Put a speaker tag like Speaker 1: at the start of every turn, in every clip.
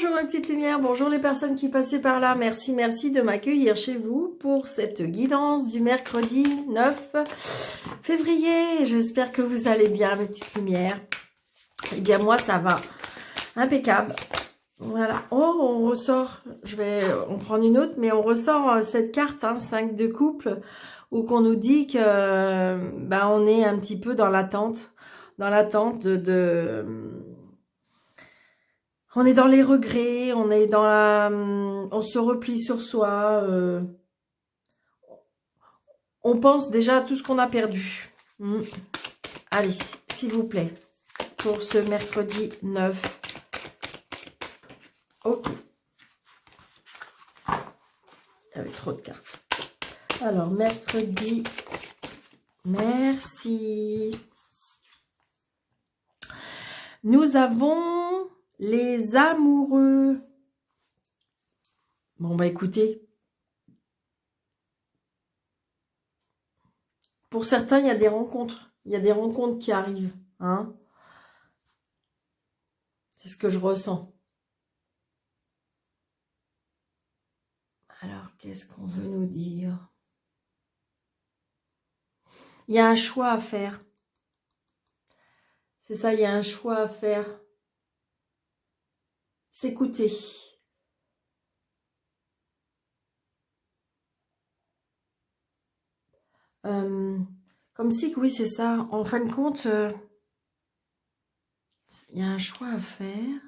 Speaker 1: Bonjour ma petite lumière, bonjour les personnes qui passaient par là. Merci de m'accueillir chez vous pour cette guidance du mercredi 9 février. J'espère que vous allez bien mes petites lumières. Eh bien moi ça va, impeccable. Voilà, oh on ressort, je vais en prendre une autre, mais on ressort cette carte, 5 de couple, où qu'on nous dit que on est un petit peu dans l'attente on est dans les regrets, on est dans on se replie sur soi, on pense déjà à tout ce qu'on a perdu. Allez, s'il vous plaît, pour ce mercredi 9. Ok. Il y avait trop de cartes. Alors, mercredi, merci. Nous avons les amoureux. Bon, écoutez. Pour certains, il y a des rencontres. Il y a des rencontres qui arrivent. C'est ce que je ressens. Alors, qu'est-ce qu'on veut nous dire? Il y a un choix à faire. C'est ça, il y a un choix à faire. S'écouter. Comme si, oui, c'est ça. En fin de compte, il y a un choix à faire.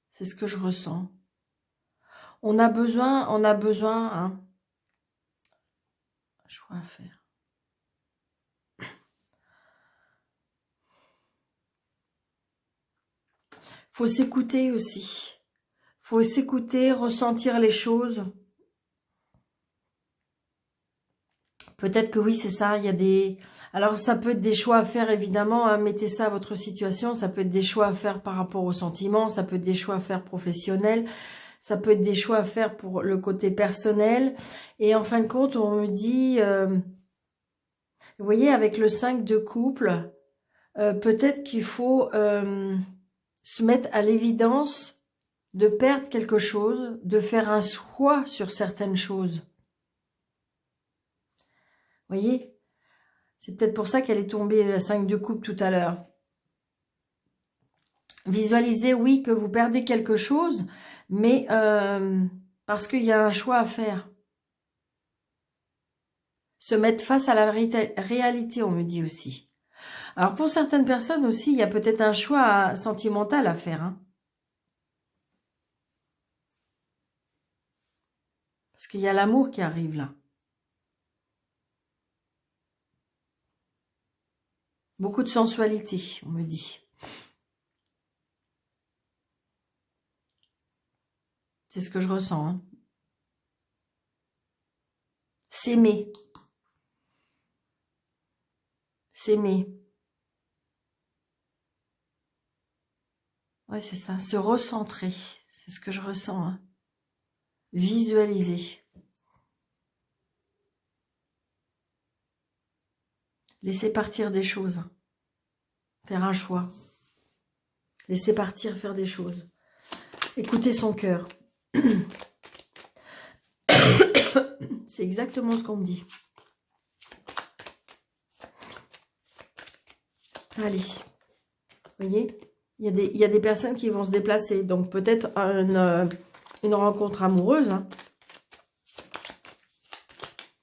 Speaker 1: C'est ce que je ressens. On a besoin, un choix à faire. Faut s'écouter aussi. Faut s'écouter, ressentir les choses. Peut-être que oui, c'est ça. Il y a des... Alors, ça peut être des choix à faire, évidemment. Mettez ça à votre situation. Ça peut être des choix à faire par rapport aux sentiments. Ça peut être des choix à faire professionnels. Ça peut être des choix à faire pour le côté personnel. Et en fin de compte, on me dit... vous voyez, avec le 5 de couple, peut-être qu'il faut se mettre à l'évidence de perdre quelque chose, de faire un choix sur certaines choses. Vous voyez, c'est peut-être pour ça qu'elle est tombée, la 5 de coupe tout à l'heure. Visualisez, oui, que vous perdez quelque chose, mais parce qu'il y a un choix à faire. Se mettre face à la réalité, on me dit aussi. Alors, pour certaines personnes aussi, il y a peut-être un choix sentimental à faire. Parce qu'il y a l'amour qui arrive là. Beaucoup de sensualité, on me dit. C'est ce que je ressens. S'aimer. S'aimer. Ouais, c'est ça. Se recentrer. C'est ce que je ressens. Visualiser. Laisser partir des choses. Faire un choix. Laisser partir, faire des choses. Écouter son cœur. C'est exactement ce qu'on me dit. Allez. Vous voyez, il y a des personnes qui vont se déplacer. Donc peut-être une rencontre amoureuse.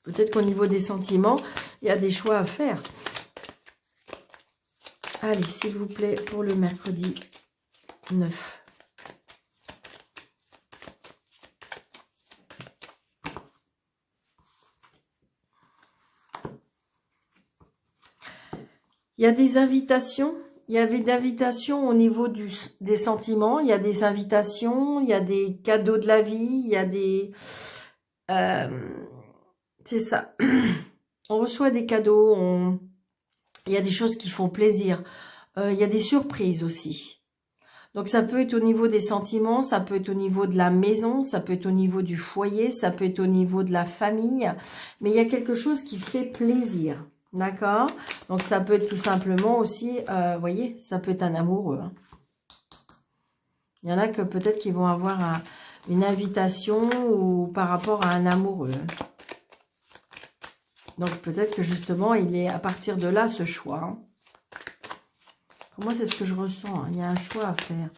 Speaker 1: Peut-être qu'au niveau des sentiments, il y a des choix à faire. Allez, s'il vous plaît, pour le mercredi 9. Il y a des invitations. Il y avait d'invitations au niveau des sentiments. Il y a des invitations. Il y a des cadeaux de la vie. Il y a des... c'est ça. On reçoit des cadeaux. Il y a des choses qui font plaisir. Il y a des surprises aussi. Donc ça peut être au niveau des sentiments. Ça peut être au niveau de la maison. Ça peut être au niveau du foyer. Ça peut être au niveau de la famille. Mais il y a quelque chose qui fait plaisir. D'accord? Donc, ça peut être tout simplement aussi, vous voyez, ça peut être un amoureux. Hein. Il y en a que peut-être qui vont avoir une invitation ou par rapport à un amoureux. Donc, peut-être que justement, il est à partir de là, ce choix. Hein. Pour moi, c'est ce que je ressens. Hein. Il y a un choix à faire.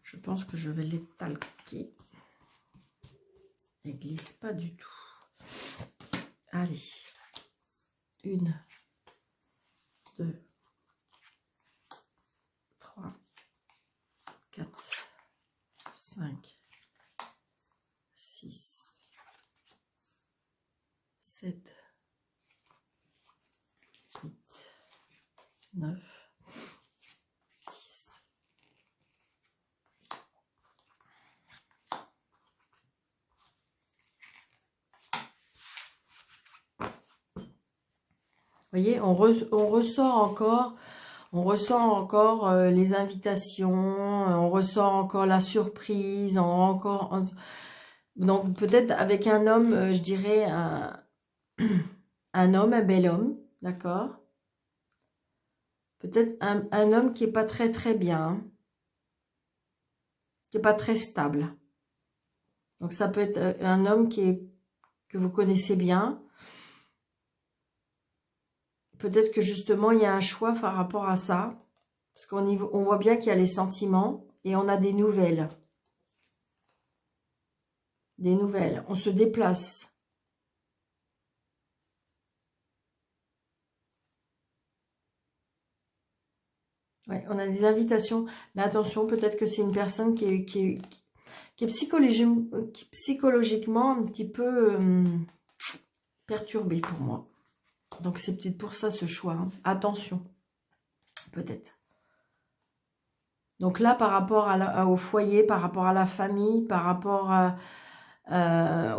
Speaker 1: Je pense que je vais l'étalquer. Elle glisse pas du tout. Allez. 1, 2, 3, 4, 5, 6, 7, 8, 9, 10. Vous voyez, on ressort encore, les invitations, on ressort encore la surprise, donc peut-être avec un homme, je dirais un homme, un bel homme, d'accord? Peut-être un homme qui est pas très très bien, hein, qui est pas très stable. Donc ça peut être un homme que vous connaissez bien. Peut-être que justement, il y a un choix par rapport à ça. Parce on voit bien qu'il y a les sentiments et on a des nouvelles. Des nouvelles. On se déplace. Ouais, on a des invitations. Mais attention, peut-être que c'est une personne qui est psychologiquement un petit peu perturbée pour moi. Donc, c'est peut-être pour ça ce choix. Hein. Attention. Peut-être. Donc là, par rapport au foyer, par rapport à la famille, par rapport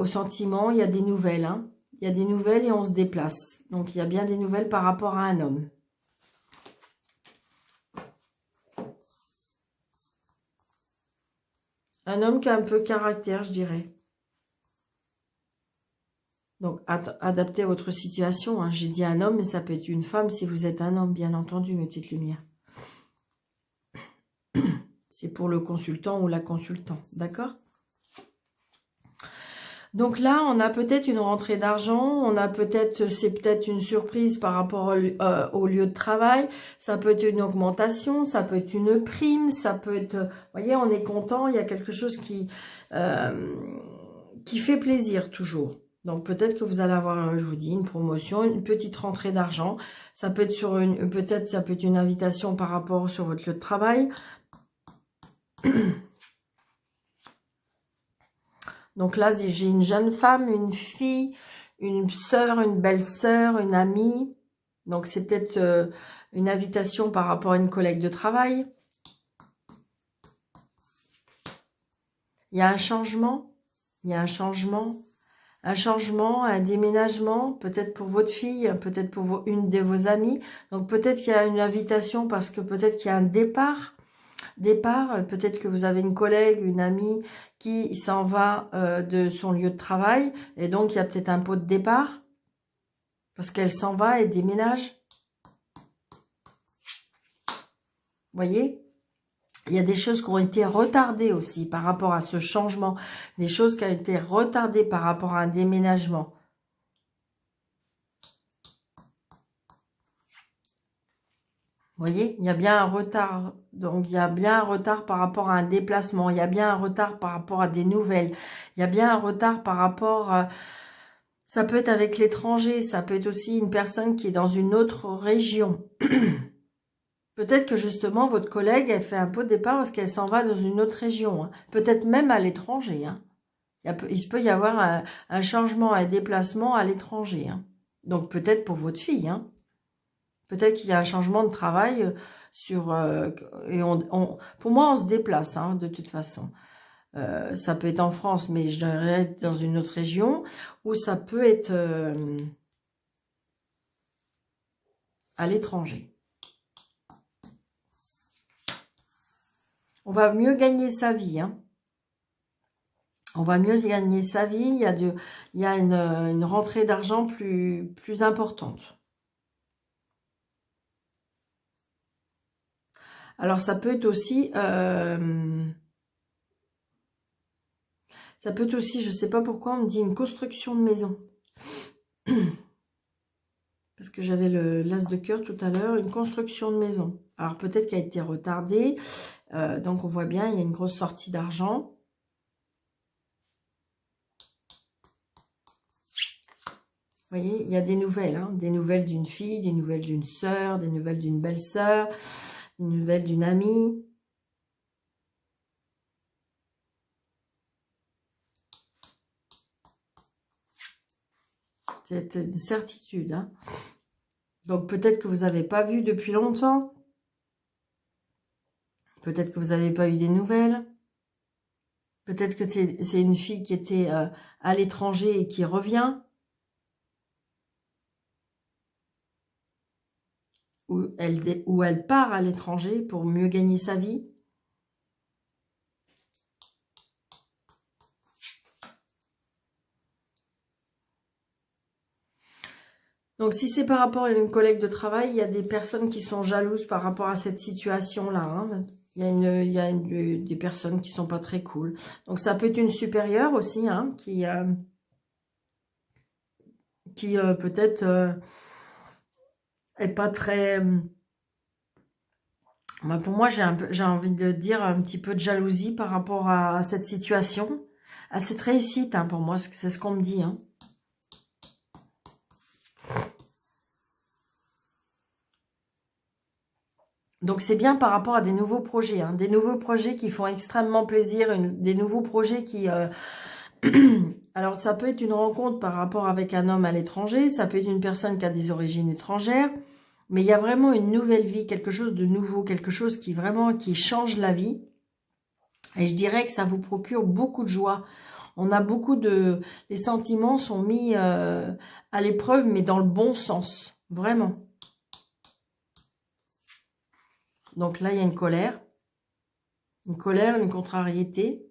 Speaker 1: aux sentiments, il y a des nouvelles. Hein. Il y a des nouvelles et on se déplace. Donc, il y a bien des nouvelles par rapport à un homme. Un homme qui a un peu de caractère, je dirais. Donc, adaptez à votre situation. Hein. J'ai dit un homme, mais ça peut être une femme si vous êtes un homme, bien entendu, mes petites lumières. C'est pour le consultant ou la consultante, d'accord? Donc là, on a peut-être une rentrée d'argent, c'est peut-être une surprise par rapport au lieu de travail, ça peut être une augmentation, ça peut être une prime, ça peut être, vous voyez, on est content, il y a quelque chose qui fait plaisir toujours. Donc peut-être que vous allez avoir, je vous dis, une promotion, une petite rentrée d'argent. Ça peut être peut-être ça peut être une invitation par rapport sur votre lieu de travail. Donc là, j'ai une jeune femme, une fille, une sœur, une belle-sœur, une amie. Donc c'est peut-être une invitation par rapport à une collègue de travail. Il y a un changement. Il y a un changement. Un changement, un déménagement, peut-être pour votre fille, peut-être pour une de vos amies. Donc peut-être qu'il y a une invitation parce que peut-être qu'il y a un départ. Peut-être que vous avez une collègue, une amie qui s'en va de son lieu de travail. Et donc il y a peut-être un pot de départ. Parce qu'elle s'en va et déménage. Vous voyez ? Il y a des choses qui ont été retardées aussi par rapport à ce changement. Des choses qui ont été retardées par rapport à un déménagement. Vous voyez, il y a bien un retard. Donc, il y a bien un retard par rapport à un déplacement. Il y a bien un retard par rapport à des nouvelles. Il y a bien un retard par rapport à... Ça peut être avec l'étranger. Ça peut être aussi une personne qui est dans une autre région. Peut-être que justement, votre collègue, elle fait un pot de départ parce qu'elle s'en va dans une autre région. Hein. Peut-être même à l'étranger. Hein. Il peut y avoir un changement, un déplacement à l'étranger. Hein. Donc, peut-être pour votre fille. Hein. Peut-être qu'il y a un changement de travail et pour moi, on se déplace, hein, de toute façon. Ça peut être en France, mais je dirais être dans une autre région. Ou ça peut être à l'étranger. On va mieux gagner sa vie, hein. On va mieux gagner sa vie. Il y a une rentrée d'argent plus importante. Alors, ça peut être aussi... je sais pas pourquoi, on me dit une construction de maison. Parce que j'avais l'as de cœur tout à l'heure, une construction de maison. Alors, peut-être qu'elle a été retardée. Donc, on voit bien, il y a une grosse sortie d'argent. Vous voyez, il y a des nouvelles. Hein, des nouvelles d'une fille, des nouvelles d'une sœur, des nouvelles d'une belle-sœur, des nouvelles d'une amie. C'est une certitude. Hein. Donc, peut-être que vous n'avez pas vu depuis longtemps. Peut-être que vous n'avez pas eu des nouvelles. Peut-être que c'est une fille qui était à l'étranger et qui revient. Ou elle part à l'étranger pour mieux gagner sa vie. Donc, si c'est par rapport à une collègue de travail, il y a des personnes qui sont jalouses par rapport à cette situation-là. Hein. Il y a des personnes qui sont pas très cool. Donc, ça peut être une supérieure aussi, hein, qui peut-être est pas très... pour moi, j'ai envie de dire un petit peu de jalousie par rapport à cette situation, à cette réussite. Hein, pour moi, c'est ce qu'on me dit. Hein. Donc, c'est bien par rapport à des nouveaux projets. Hein, des nouveaux projets qui font extrêmement plaisir. Des nouveaux projets qui... Alors, ça peut être une rencontre par rapport avec un homme à l'étranger. Ça peut être une personne qui a des origines étrangères. Mais il y a vraiment une nouvelle vie, quelque chose de nouveau, quelque chose qui change la vie. Et je dirais que ça vous procure beaucoup de joie. On a beaucoup de... Les sentiments sont mis à l'épreuve, mais dans le bon sens. Vraiment. Donc là, il y a une colère. Une colère, une contrariété.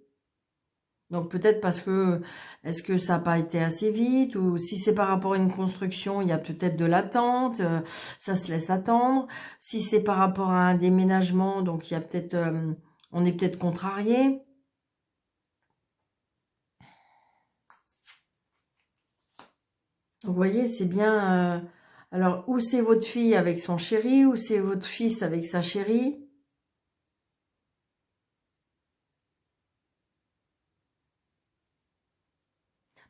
Speaker 1: Donc peut-être parce que, est-ce que ça n'a pas été assez vite, ou si c'est par rapport à une construction, il y a peut-être de l'attente, ça se laisse attendre. Si c'est par rapport à un déménagement, donc il y a peut-être, on est peut-être contrarié. Donc, vous voyez, c'est bien, alors ou c'est votre fille avec son chéri, ou c'est votre fils avec sa chérie.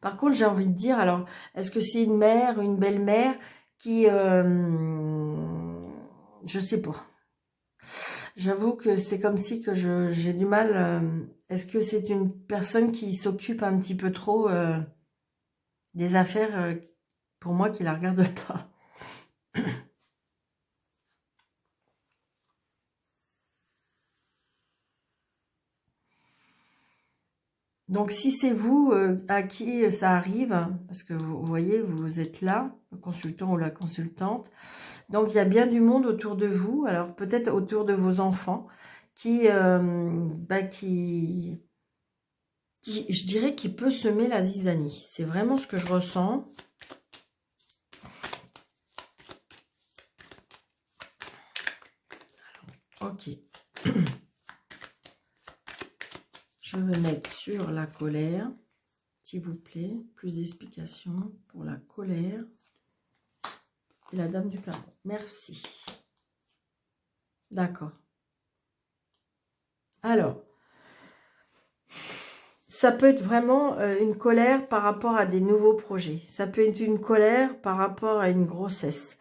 Speaker 1: Par contre, j'ai envie de dire, alors, est-ce que c'est une mère, une belle-mère qui... je sais pas. J'avoue que c'est comme si que j'ai du mal... est-ce que c'est une personne qui s'occupe un petit peu trop des affaires, pour moi, qui la regarde pas? Donc, si c'est vous à qui ça arrive, parce que vous voyez, vous êtes là, le consultant ou la consultante, donc il y a bien du monde autour de vous, alors peut-être autour de vos enfants, qui je dirais, qui peut semer la zizanie. C'est vraiment ce que je ressens. Ok. Je vais mettre sur la colère, s'il vous plaît, plus d'explications pour la colère. Et la dame du carreau. Merci. D'accord. Alors, ça peut être vraiment une colère par rapport à des nouveaux projets. Ça peut être une colère par rapport à une grossesse.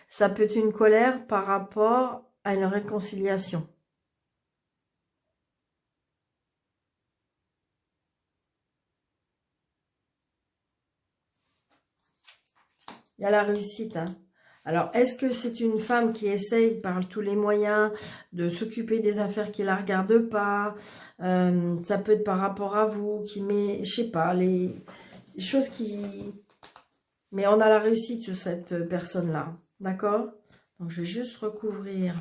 Speaker 1: Ça peut être une colère par rapport à une réconciliation. Il y a la réussite. Hein. Alors, est-ce que c'est une femme qui essaye par tous les moyens de s'occuper des affaires qui la regardent pas? Ça peut être par rapport à vous, qui met, je sais pas, les choses qui... Mais on a la réussite sur cette personne-là. D'accord? Donc, je vais juste recouvrir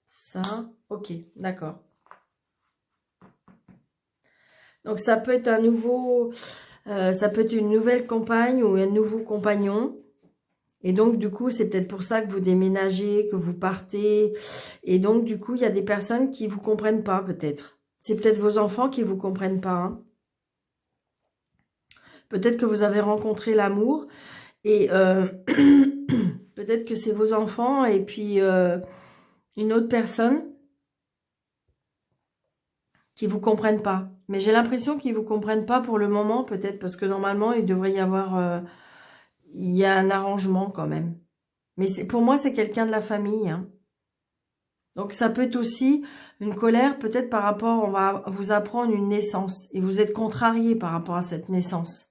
Speaker 1: ça. Ok, d'accord. Donc ça peut être un nouveau, ça peut être une nouvelle compagne ou un nouveau compagnon. Et donc du coup, c'est peut-être pour ça que vous déménagez, que vous partez. Et donc du coup, il y a des personnes qui vous comprennent pas peut-être. C'est peut-être vos enfants qui vous comprennent pas, hein. Peut-être que vous avez rencontré l'amour et peut-être que c'est vos enfants et puis une autre personne qui vous comprennent pas. Mais j'ai l'impression qu'ils vous comprennent pas pour le moment, peut-être parce que normalement il devrait y avoir, il y a un arrangement quand même. Mais pour moi c'est quelqu'un de la famille, hein. Donc ça peut être aussi une colère, peut-être par rapport, on va vous apprendre une naissance et vous êtes contrarié par rapport à cette naissance.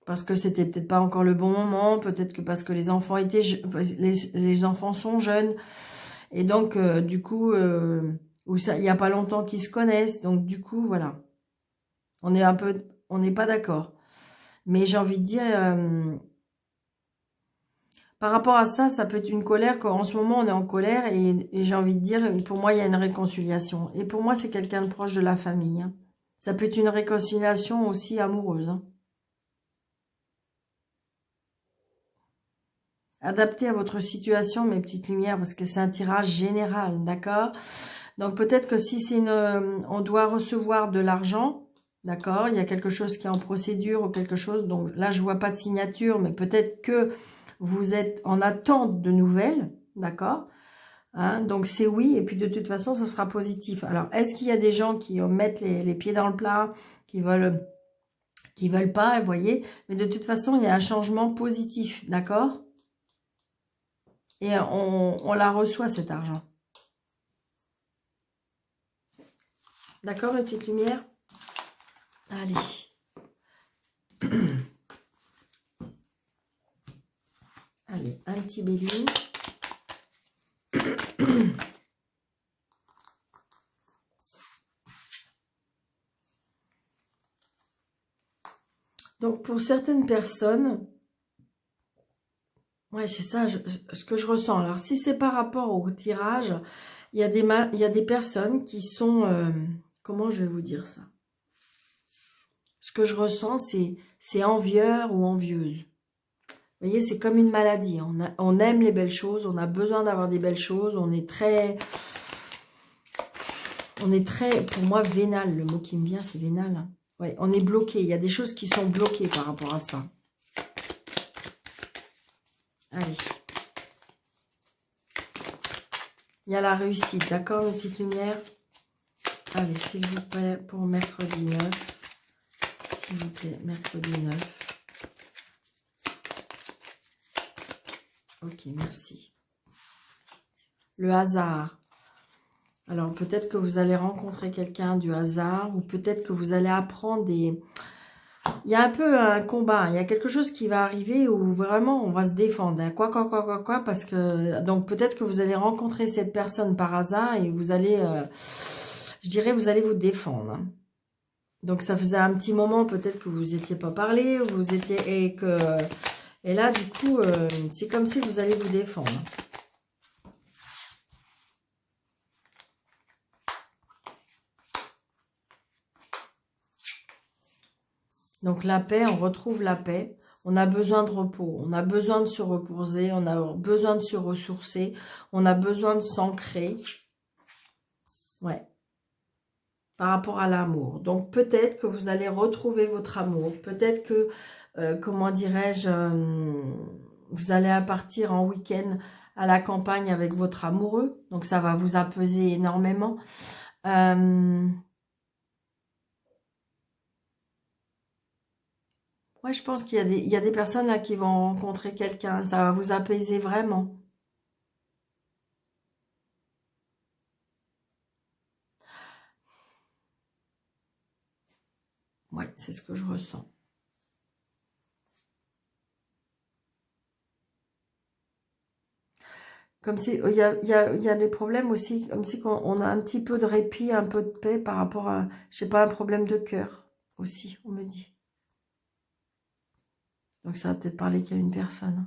Speaker 1: Parce que c'était peut-être pas encore le bon moment, peut-être que parce que les enfants étaient les enfants sont jeunes et donc du coup ou ça il y a pas longtemps qu'ils se connaissent, donc du coup voilà. On n'est pas d'accord. Mais j'ai envie de dire par rapport à ça, ça peut être une colère qu'en ce moment on est en colère et j'ai envie de dire pour moi il y a une réconciliation et pour moi c'est quelqu'un de proche de la famille, hein. Ça peut être une réconciliation aussi amoureuse, hein. Adapté à votre situation, mes petites lumières, parce que c'est un tirage général, d'accord? Donc peut-être que si c'est on doit recevoir de l'argent, d'accord? Il y a quelque chose qui est en procédure ou quelque chose, donc là je vois pas de signature, mais peut-être que vous êtes en attente de nouvelles, d'accord? Hein, donc c'est oui, et puis de toute façon, ça sera positif. Alors, est-ce qu'il y a des gens qui mettent les pieds dans le plat, qui veulent pas, vous voyez? Mais de toute façon, il y a un changement positif, d'accord? Et on la reçoit, cet argent. D'accord, mes petites lumières? Allez. Allez, un petit bélier. Donc, pour certaines personnes, ouais, c'est ça, ce que je ressens. Alors, si c'est par rapport au tirage, il y a des personnes qui sont... comment je vais vous dire ça? Ce que je ressens, c'est envieur ou envieuse. Vous voyez, c'est comme une maladie. On aime les belles choses, on a besoin d'avoir des belles choses, on est très, pour moi, vénal. Le mot qui me vient, c'est vénal, hein. Ouais, on est bloqué. Il y a des choses qui sont bloquées par rapport à ça. Allez. Il y a la réussite, d'accord, mes petites lumières? Allez, s'il vous plaît, pour mercredi 9. S'il vous plaît, mercredi 9. Ok, merci. Le hasard. Alors, peut-être que vous allez rencontrer quelqu'un du hasard ou peut-être que vous allez apprendre des... Il y a un peu un combat, il y a quelque chose qui va arriver où vraiment on va se défendre, hein. Quoi, parce que... Donc, peut-être que vous allez rencontrer cette personne par hasard et vous allez... je dirais, vous allez vous défendre, hein. Donc, ça faisait un petit moment peut-être que vous n'étiez pas parlé, vous étiez... Et là, du coup, c'est comme si vous allez vous défendre. Donc la paix, on retrouve la paix. On a besoin de repos, on a besoin de se reposer, on a besoin de se ressourcer, on a besoin de s'ancrer. Ouais. Par rapport à l'amour. Donc peut-être que vous allez retrouver votre amour. Peut-être que, comment dirais-je, vous allez partir en week-end à la campagne avec votre amoureux. Donc ça va vous apaiser énormément. Ouais, je pense qu'il y a des personnes là qui vont rencontrer quelqu'un. Ça va vous apaiser vraiment. Ouais, c'est ce que je ressens. Comme si, il y a des problèmes aussi, comme si on a un petit peu de répit, un peu de paix par rapport à, je sais pas, un problème de cœur aussi, on me dit. Donc ça va peut-être parler qu'il y a une personne.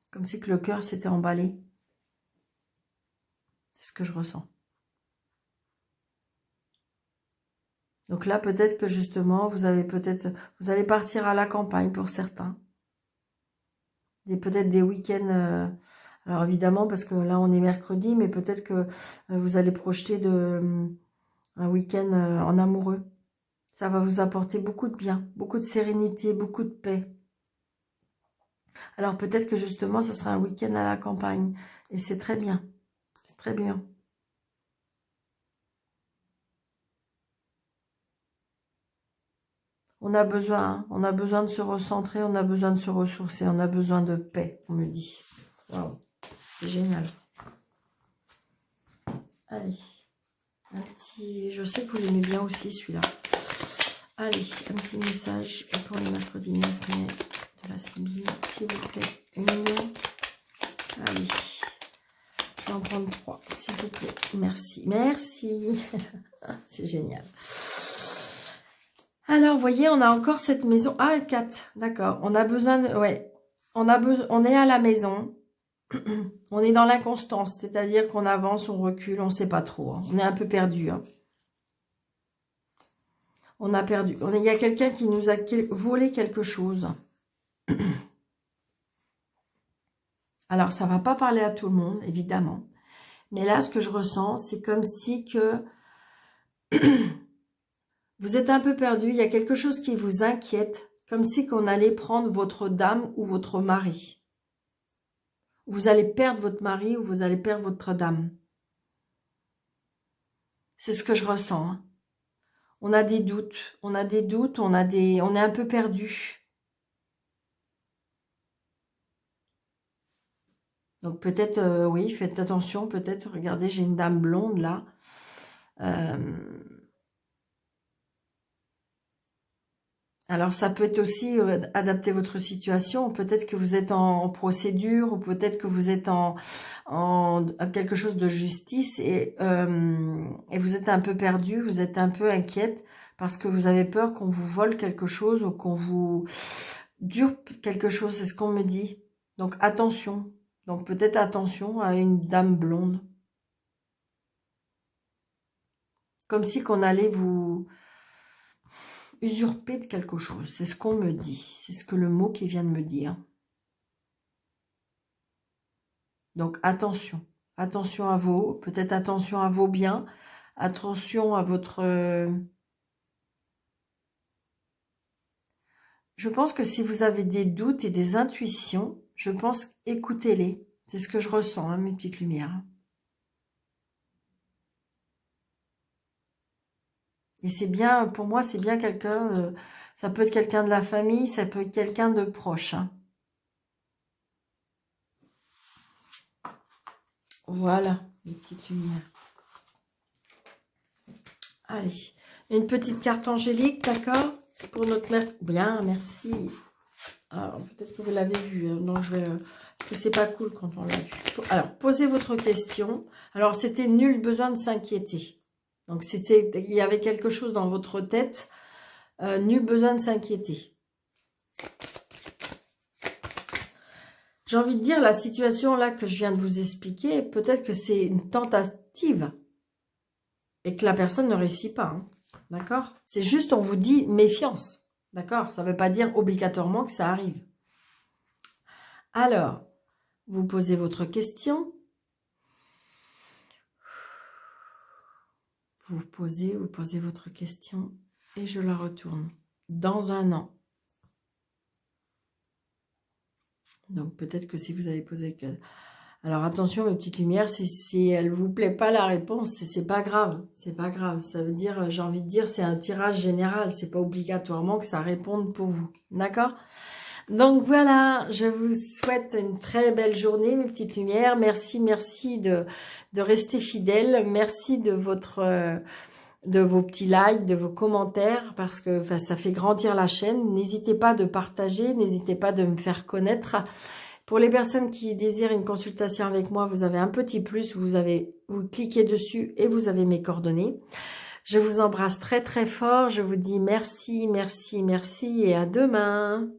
Speaker 1: Comme si que le cœur s'était emballé. C'est ce que je ressens. Donc là, peut-être que justement, vous allez partir à la campagne pour certains. Peut-être des week-ends, alors évidemment, parce que là, on est mercredi, mais peut-être que vous allez projeter un week-end en amoureux. Ça va vous apporter beaucoup de bien, beaucoup de sérénité, beaucoup de paix. Alors peut-être que justement, ce sera un week-end à la campagne. Et c'est très bien. C'est très bien. On a besoin, hein, on a besoin de se recentrer, on a besoin de se ressourcer, on a besoin de paix, on me dit. Waouh, c'est génial. Allez, un petit... Je sais que vous l'aimez bien aussi, celui-là. Allez, un petit message pour les mercredis 9 mai de la Sibylle, s'il vous plaît. Une. Allez, je vais en prendre 3, s'il vous plaît. Merci, merci. C'est génial. Alors, vous voyez, on a encore cette maison. Ah, 4, d'accord. On a besoin de... Ouais, on est à la maison. On est dans l'inconstance, c'est-à-dire qu'on avance, on recule, on ne sait pas trop. Hein. On est un peu perdu. Hein. On a perdu. Il y a quelqu'un qui nous a volé quelque chose. Alors, ça ne va pas parler à tout le monde, évidemment. Mais là, ce que je ressens, c'est comme si que... Vous êtes un peu perdu, il y a quelque chose qui vous inquiète, comme si qu'on allait prendre votre dame ou votre mari. Vous allez perdre votre mari ou vous allez perdre votre dame. C'est ce que je ressens. Hein. On a des doutes, on est un peu perdu. Donc peut-être, oui, faites attention, peut-être, regardez, j'ai une dame blonde là. Alors, ça peut être aussi adapter votre situation. Peut-être que vous êtes en procédure ou peut-être que vous êtes en quelque chose de justice et vous êtes un peu perdu, vous êtes un peu inquiète parce que vous avez peur qu'on vous vole quelque chose ou qu'on vous dure quelque chose. C'est ce qu'on me dit. Donc, attention. Donc, peut-être attention à une dame blonde. Comme si qu'on allait vous... usurper de quelque chose, c'est ce qu'on me dit, c'est ce que le mot qui vient de me dire. Donc attention, attention à vos, peut-être attention à vos biens, attention à votre... Je pense que si vous avez des doutes et des intuitions, je pense écoutez-les, c'est ce que je ressens, hein, mes petites lumières. Et c'est bien, pour moi, c'est bien quelqu'un, ça peut être quelqu'un de la famille, ça peut être quelqu'un de proche. Hein. Voilà, les petites lumières. Allez, une petite carte angélique, d'accord? Pour notre mère. Bien, merci. Alors, peut-être que vous l'avez vu, hein, donc je vais... Parce que c'est pas cool quand on l'a vu. Alors, posez votre question. Alors, c'était nul besoin de s'inquiéter. Donc, il y avait quelque chose dans votre tête. Nul besoin de s'inquiéter. J'ai envie de dire, la situation là que je viens de vous expliquer, peut-être que c'est une tentative. Et que la personne ne réussit pas. Hein. D'accord? C'est juste, on vous dit méfiance. D'accord? Ça ne veut pas dire obligatoirement que ça arrive. Alors, vous posez votre question. Vous posez votre question et je la retourne. Dans un an. Donc, peut-être que si vous avez posé... Alors, attention, mes petites lumières, si elle vous plaît pas la réponse, c'est pas grave. C'est pas grave. Ça veut dire, j'ai envie de dire, c'est un tirage général. C'est pas obligatoirement que ça réponde pour vous. D'accord? Donc voilà, je vous souhaite une très belle journée, mes petites lumières. Merci de rester fidèles. Merci de vos petits likes, de vos commentaires, parce que ça fait grandir la chaîne. N'hésitez pas de partager, n'hésitez pas de me faire connaître. Pour les personnes qui désirent une consultation avec moi, vous avez un petit plus, vous cliquez dessus et vous avez mes coordonnées. Je vous embrasse très très fort, je vous dis merci et à demain.